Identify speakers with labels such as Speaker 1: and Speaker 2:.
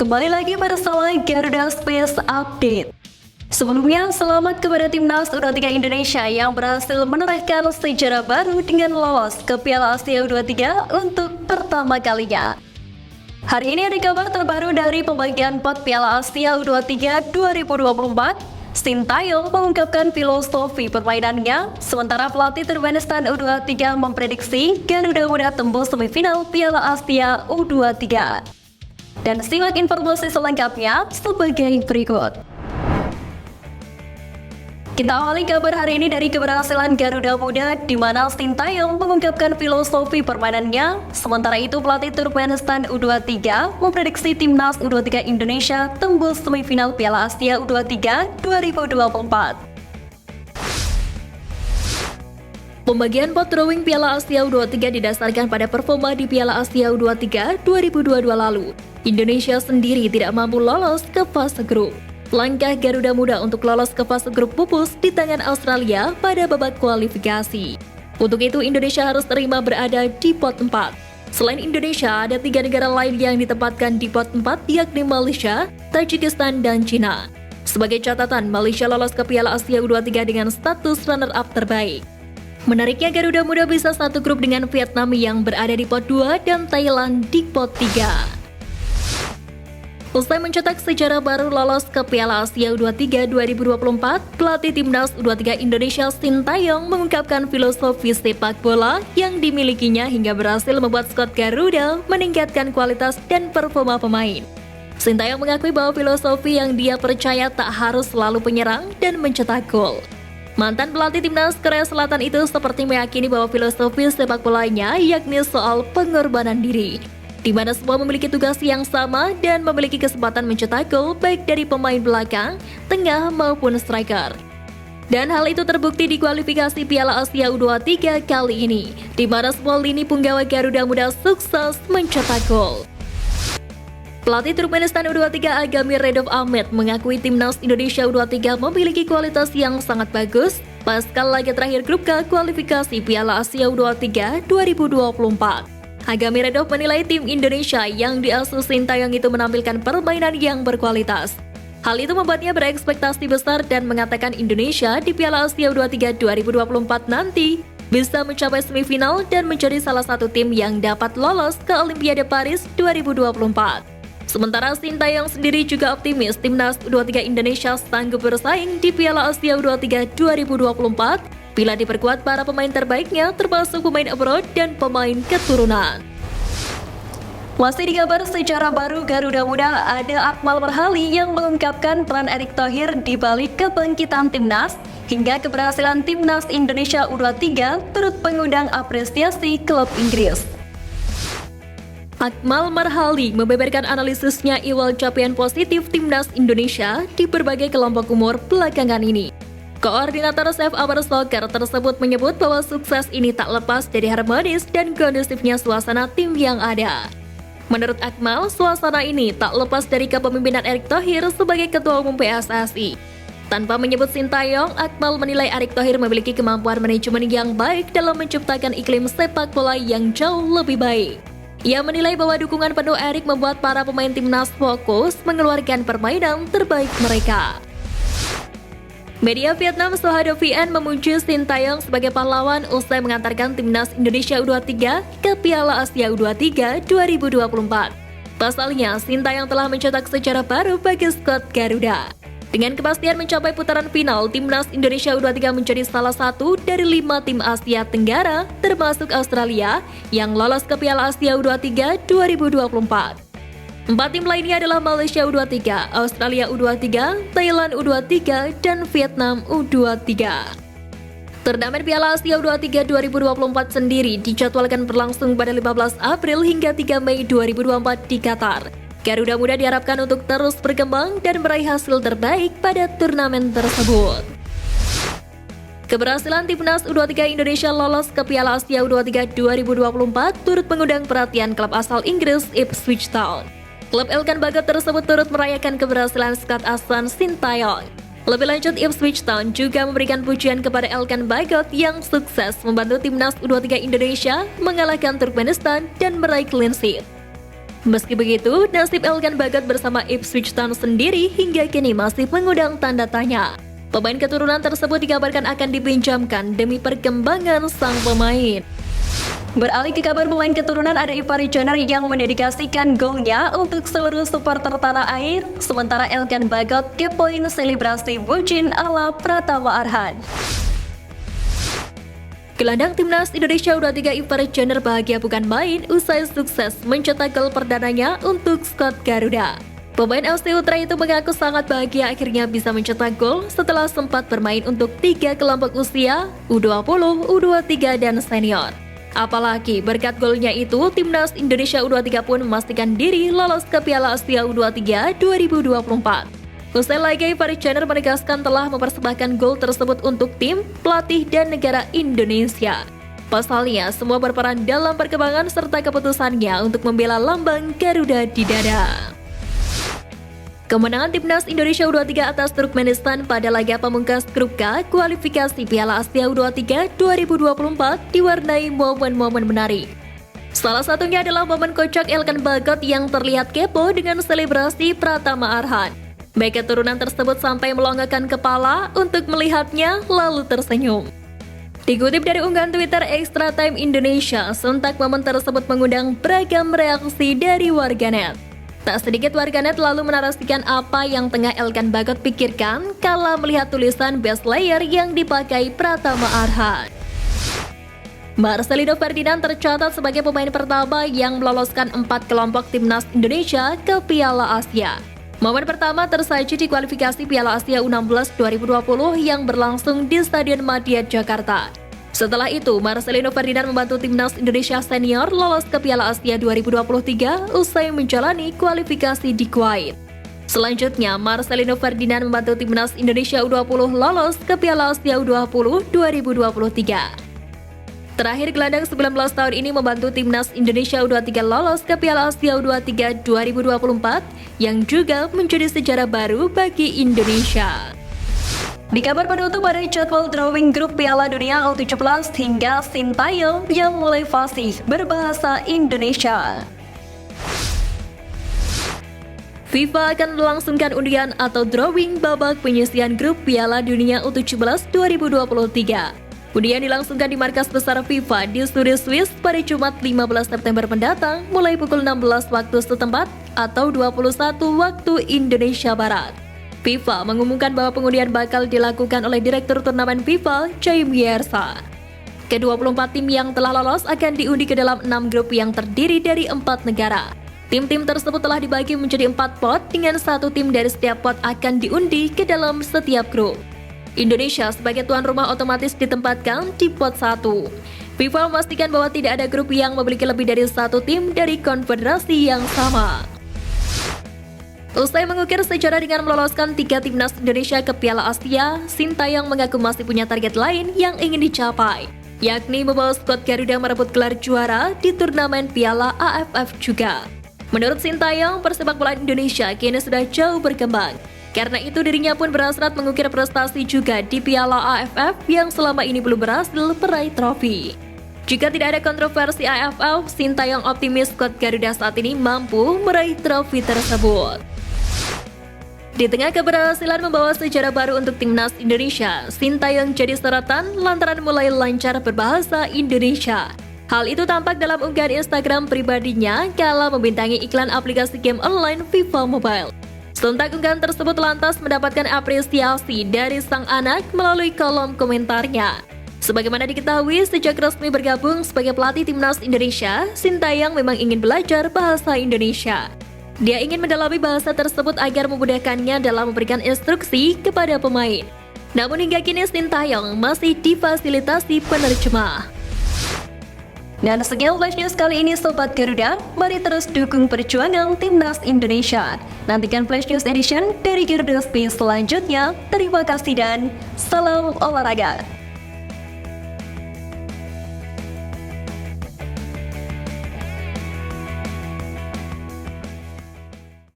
Speaker 1: Kembali lagi bersama Garuda Space Update. Sebelumnya, selamat kepada timnas U23 Indonesia yang berhasil menorehkan sejarah baru dengan lolos ke Piala Asia U23 untuk pertama kalinya. Hari ini ada kabar terbaru dari pembagian pot Piala Asia U23 2024. Sintayong mengungkapkan filosofi permainannya, sementara pelatih Turkmenistan U23 memprediksi Garuda Muda tembus semifinal Piala Asia U23. Dan simak informasi selengkapnya sebagai berikut. Kita awali kabar hari ini dari keberhasilan Garuda Muda, di mana Sintayong mengungkapkan filosofi permainannya. Sementara itu, pelatih Turkmenistan U23 memprediksi timnas U23 Indonesia tembus semifinal Piala Asia U23 2024. Pembagian pot drawing Piala Asia U23 didasarkan pada performa di Piala Asia U23 2022 lalu. Indonesia sendiri tidak mampu lolos ke fase grup. Langkah Garuda Muda untuk lolos ke fase grup pupus di tangan Australia pada babak kualifikasi. Untuk itu, Indonesia harus terima berada di pot 4. Selain Indonesia, ada 3 negara lain yang ditempatkan di pot 4, yakni Malaysia, Tajikistan, dan Cina. Sebagai catatan, Malaysia lolos ke Piala Asia U23 dengan status runner-up terbaik. Menariknya, Garuda Muda bisa satu grup dengan Vietnam yang berada di pot 2 dan Thailand di pot 3. Usai mencetak sejarah baru lolos ke Piala Asia U23 2024, pelatih timnas U23 Indonesia Sintayong mengungkapkan filosofi sepak bola yang dimilikinya hingga berhasil membuat skuad Garuda meningkatkan kualitas dan performa pemain. Sintayong mengakui bahwa filosofi yang dia percaya tak harus selalu penyerang dan mencetak gol. Mantan pelatih timnas Korea Selatan itu seperti meyakini bahwa filosofi sepak bolanya yakni soal pengorbanan diri, di mana semua memiliki tugas yang sama dan memiliki kesempatan mencetak gol baik dari pemain belakang, tengah maupun striker. Dan hal itu terbukti di kualifikasi Piala Asia U23 kali ini, di mana semua lini punggawa Garuda Muda sukses mencetak gol. Pelatih Turkmenistan U23 Agami Redov Ahmed mengakui timnas Indonesia U23 memiliki kualitas yang sangat bagus pasca laga terakhir grup K kualifikasi Piala Asia U23 2024. Agami Redov menilai tim Indonesia yang diasuh Sintayong itu menampilkan permainan yang berkualitas. Hal itu membuatnya berekspektasi besar dan mengatakan Indonesia di Piala Asia U23 2024 nanti bisa mencapai semifinal dan menjadi salah satu tim yang dapat lolos ke Olimpiade Paris 2024. Sementara Sintayong sendiri juga optimis timnas U23 Indonesia sanggup bersaing di Piala Asia U23 2024 bila diperkuat para pemain terbaiknya termasuk pemain abroad dan pemain keturunan. Masih di kabar sejarah baru Garuda Muda, ada Akmal Marhali yang mengungkapkan peran Erick Thohir di balik kebangkitan timnas hingga keberhasilan timnas Indonesia U23 turut mengundang apresiasi klub Inggris. Akmal Marhali membeberkan analisisnya iwal capaian positif timnas Indonesia di berbagai kelompok umur belakangan ini. Koordinator Save Our Soccer tersebut menyebut bahwa sukses ini tak lepas dari harmonis dan kondusifnya suasana tim yang ada. Menurut Akmal, suasana ini tak lepas dari kepemimpinan Erick Thohir sebagai Ketua Umum PSSI. Tanpa menyebut Sintayong, Akmal menilai Erick Thohir memiliki kemampuan manajemen yang baik dalam menciptakan iklim sepak bola yang jauh lebih baik. Ia menilai bahwa dukungan penuh Erick membuat para pemain timnas fokus mengeluarkan permainan terbaik mereka. Media Vietnam Sohado VN memuji Sintayong sebagai pahlawan usai mengantarkan timnas Indonesia U23 ke Piala Asia U23 2024. Pasalnya, Sintayong telah mencetak sejarah baru bagi skuad Garuda. Dengan kepastian mencapai putaran final, timnas Indonesia U23 menjadi salah satu dari 5 tim Asia Tenggara, termasuk Australia, yang lolos ke Piala Asia U23 2024. 4 tim lainnya adalah Malaysia U23, Australia U23, Thailand U23, dan Vietnam U23. Turnamen Piala Asia U23 2024 sendiri dijadwalkan berlangsung pada 15 April hingga 3 Mei 2024 di Qatar. Garuda Muda diharapkan untuk terus berkembang dan meraih hasil terbaik pada turnamen tersebut. Keberhasilan timnas U23 Indonesia lolos ke Piala Asia U23 2024 turut mengundang perhatian klub asal Inggris Ipswich Town. Klub Elkan Bagot tersebut turut merayakan keberhasilan skuad asuhan Sintayong. Lebih lanjut, Ipswich Town juga memberikan pujian kepada Elkan Bagot yang sukses membantu timnas U23 Indonesia mengalahkan Turkmenistan dan meraih clean sheet. Meski begitu, nasib Elkan Bagot bersama Ipswich Town sendiri hingga kini masih mengundang tanda tanya. Pemain keturunan tersebut dikabarkan akan dipinjamkan demi perkembangan sang pemain. Beralih ke kabar pemain keturunan, ada Ivari Joner yang mendedikasikan golnya untuk seluruh supporter tanah air, sementara Elkan Bagot kepoin selebrasi bucin ala Pratama Arhan. Gelandang timnas Indonesia U23 Ivari Joner bahagia bukan main usai sukses mencetak gol perdananya untuk skuad Garuda. Pemain FC Ultra itu mengaku sangat bahagia akhirnya bisa mencetak gol setelah sempat bermain untuk 3 kelompok usia U20, U23, dan senior. Apalagi berkat golnya itu, timnas Indonesia U23 pun memastikan diri lolos ke Piala Asia U23 2024. Usai laga, Ivari Joner menegaskan telah mempersembahkan gol tersebut untuk tim, pelatih, dan negara Indonesia. Pasalnya, semua berperan dalam perkembangan serta keputusannya untuk membela lambang Garuda di dada. Kemenangan timnas Indonesia U23 atas Turkmenistan pada laga pamungkas Grup K kualifikasi Piala Asia U23 2024 diwarnai momen-momen menarik. Salah satunya adalah momen kocak Elkan Bagot yang terlihat kepo dengan selebrasi Pratama Arhan. Baik keturunan tersebut sampai melonggarkan kepala untuk melihatnya lalu tersenyum. Dikutip dari unggahan Twitter Extra Time Indonesia, sontak momen tersebut mengundang beragam reaksi dari warganet. Tak sedikit warganet lalu menarasikan apa yang tengah Elkan Bagot pikirkan kala melihat tulisan best player yang dipakai Pratama Arhan. Marcelino Ferdinand tercatat sebagai pemain pertama yang meloloskan 4 kelompok timnas Indonesia ke Piala Asia. Momen pertama tersaji di kualifikasi Piala Asia U16 2020 yang berlangsung di Stadion Madia, Jakarta. Setelah itu, Marcelino Ferdinand membantu timnas Indonesia senior lolos ke Piala Asia 2023 usai menjalani kualifikasi di Kuwait. Selanjutnya, Marcelino Ferdinand membantu timnas Indonesia U20 lolos ke Piala Asia U20 2023. Terakhir, gelandang 19 tahun ini membantu timnas Indonesia U23 lolos ke Piala Asia U23 2024 yang juga menjadi sejarah baru bagi Indonesia. Di kabar penutup, ada jadwal drawing grup Piala Dunia U17 hingga Sintayong yang mulai fasih berbahasa Indonesia. FIFA akan melangsungkan undian atau drawing babak penyisihan grup Piala Dunia U17 2023. Undian dilangsungkan di markas besar FIFA di Zurich, Swiss pada Jumat 15 September mendatang mulai pukul 16 waktu setempat atau 21 waktu Indonesia Barat. FIFA mengumumkan bahwa pengundian bakal dilakukan oleh Direktur Turnamen FIFA, Jaime Yersa. Ke-24 tim yang telah lolos akan diundi ke dalam 6 grup yang terdiri dari 4 negara. Tim-tim tersebut telah dibagi menjadi 4 pot dengan 1 tim dari setiap pot akan diundi ke dalam setiap grup. Indonesia sebagai tuan rumah otomatis ditempatkan di pot 1. FIFA memastikan bahwa tidak ada grup yang memiliki lebih dari 1 tim dari konfederasi yang sama. Usai mengukir sejarah dengan meloloskan 3 timnas Indonesia ke Piala Asia, Sintayong mengaku masih punya target lain yang ingin dicapai, yakni membawa skuad Garuda merebut gelar juara di turnamen Piala AFF juga. Menurut Sintayong, persepak bolaan Indonesia kini sudah jauh berkembang. Karena itu dirinya pun berhasrat mengukir prestasi juga di Piala AFF yang selama ini belum berhasil meraih trofi. Jika tidak ada kontroversi AFF, Sintayong optimis skuad Garuda saat ini mampu meraih trofi tersebut. Di tengah keberhasilan membawa sejarah baru untuk timnas Indonesia, Sintayong jadi sorotan lantaran mulai lancar berbahasa Indonesia. Hal itu tampak dalam unggahan Instagram pribadinya kala membintangi iklan aplikasi game online FIFA Mobile. Sontak unggahan tersebut lantas mendapatkan apresiasi dari sang anak melalui kolom komentarnya. Sebagaimana diketahui, sejak resmi bergabung sebagai pelatih timnas Indonesia, Sintayong memang ingin belajar bahasa Indonesia. Dia ingin mendalami bahasa tersebut agar memudahkannya dalam memberikan instruksi kepada pemain. Namun hingga kini Sintayong masih difasilitasi penerjemah. Dan sekian flash news kali ini Sobat Garuda, mari terus dukung perjuangan timnas Indonesia. Nantikan flash news edition dari Garuda Space selanjutnya. Terima kasih dan salam olahraga.